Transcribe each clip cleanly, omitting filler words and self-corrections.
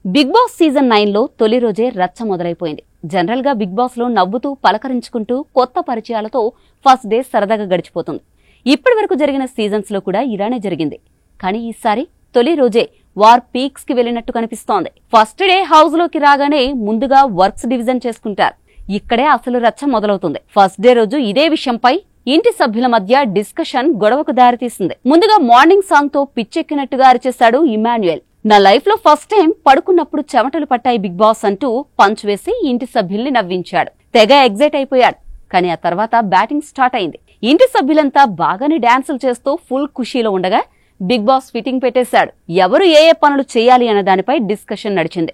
Big boss season 9 లో తొలి రోజే రచ్చ మొదలైపోయింది. జనరల్ గా బిగ్ బాస్ లో నవ్వుతూ పలకరించుకుంటూ కొత్త పరిచయాలతో ఫస్ట్ డే సరదాగా గడిచిపోతుంది. ఇప్పటి వరకు జరిగిన సీజన్స్ లో కూడా ఇలానే జరిగింది. కానీ ఈసారి తొలి రోజే వార్ పీక్స్ కి వెళ్లినట్టు కనిపిస్తోంది. ఫస్ట్ డే హౌస్ లోకి రాగానే ముందుగా వర్క్స్ డివిజన్ చేసుకుంటారు. ఇక్కడే అసలు రచ్చ మొదలవుతుంది. ఫస్ట్ డే రోజు ఇదే విషయంపై ఇంటి సభ్యుల మధ్య డిస్కషన్ గొడవకు దారితీసింది. ముందుగా మార్నింగ్ సాంగ్ తో పిచ్చెక్కినట్టుగా అరిచేశాడు ఇమాన్యుయల్. నా లైఫ్ లో ఫస్ట్ టైం పడుకున్నప్పుడు చెమటలు పట్టాయి బిగ్ బాస్ అంటూ పంచ్ వేసి ఇంటి సభ్యుల్ని నవ్వించాడు. తెగ ఎగ్జైట్ అయిపోయాడు. కానీ ఆ తర్వాత బ్యాటింగ్ స్టార్ట్ అయింది. ఇంటి సభ్యులంతా బాగానే డాన్సులు చేస్తూ ఫుల్ ఖుషీలో ఉండగా బిగ్ బాస్ ఫిట్టింగ్ పెట్టేశాడు. ఎవరు ఏ పనులు చేయాలి అన్న దానిపై డిస్కషన్ నడిచింది.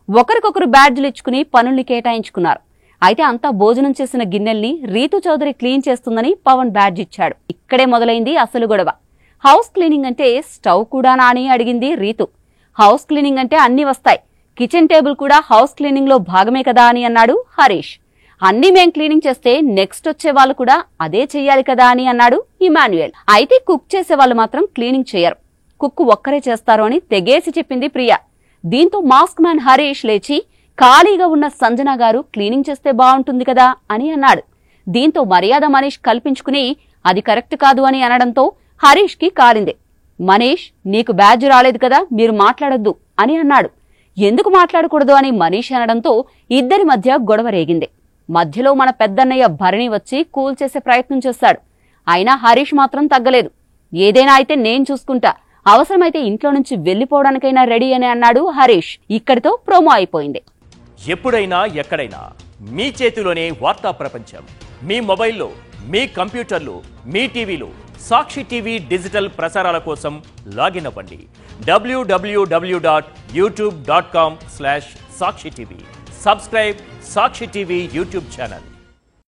ఒకరికొకరు బ్యాడ్జీలు ఇచ్చుకుని పనుల్ని కేటాయించుకున్నారు. అయితే అంతా భోజనం చేసిన గిన్నెల్ని రీతు చౌదరి క్లీన్ చేస్తుందని పవన్ బ్యాడ్జ్ ఇచ్చాడు. ఇక్కడే మొదలైంది అసలు గొడవ. హౌస్ క్లీనింగ్ అంటే స్టవ్ కూడానా అని అడిగింది రీతు. హౌస్ క్లీనింగ్ అంటే అన్ని వస్తాయి, కిచెన్ టేబుల్ కూడా హౌస్ క్లీనింగ్ లో భాగమే కదా అని అన్నాడు హరీష్. అన్ని మేం క్లీనింగ్ చేస్తే నెక్స్ట్ వచ్చే వాళ్ళు కూడా అదే చెయ్యాలి కదా అని అన్నాడు ఇమాన్యుయల్. అయితే కుక్ చేసే వాళ్ళు మాత్రం క్లీనింగ్ చేయరు, కుక్ ఒక్కరే చేస్తారు అని తెగేసి చెప్పింది ప్రియా. దీంతో మాస్క్ మ్యాన్ హరీష్ లేచి ఖాళీగా ఉన్న సంజన గారు క్లీనింగ్ చేస్తే బాగుంటుంది కదా అని అన్నాడు. దీంతో మర్యాద మనీష్ కల్పించుకుని అది కరెక్ట్ కాదు అని అనడంతో హరీష్ కి కాలింది. మనీష్, నీకు బ్యాడ్జ్ రాలేదు కదా, మీరు మాట్లాడొద్దు అని అన్నాడు. ఎందుకు మాట్లాడకూడదు అని మనీష్ అనడంతో ఇద్దరి మధ్య గొడవ రేగింది. మధ్యలో మన పెద్దన్నయ్య భరణి వచ్చి కూల్ చేసే ప్రయత్నం చేశాడు. అయినా హరీష్ మాత్రం తగ్గలేదు. ఏదైనా అయితే నేను చూసుకుంటా, అవసరమైతే ఇంట్లో నుంచి వెళ్లిపోవడానికైనా రెడీ అని అన్నాడు హరీష్. ఇక్కడితో ప్రోమో అయిపోయింది. ఎప్పుడైనా ఎక్కడైనా మీ చేతిలోనే వార్తా ప్రపంచం. మీ మొబైల్లో, మీ కంప్యూటర్లో, మీ టీవీలో సాక్షి టీవీ డిజిటల్ ప్రసారాల కోసం లాగిన్ అవ్వండి. www.youtube.com/సాక్షి టీవీ. సబ్స్క్రైబ్ సాక్షి టీవీ యూట్యూబ్ ఛానల్.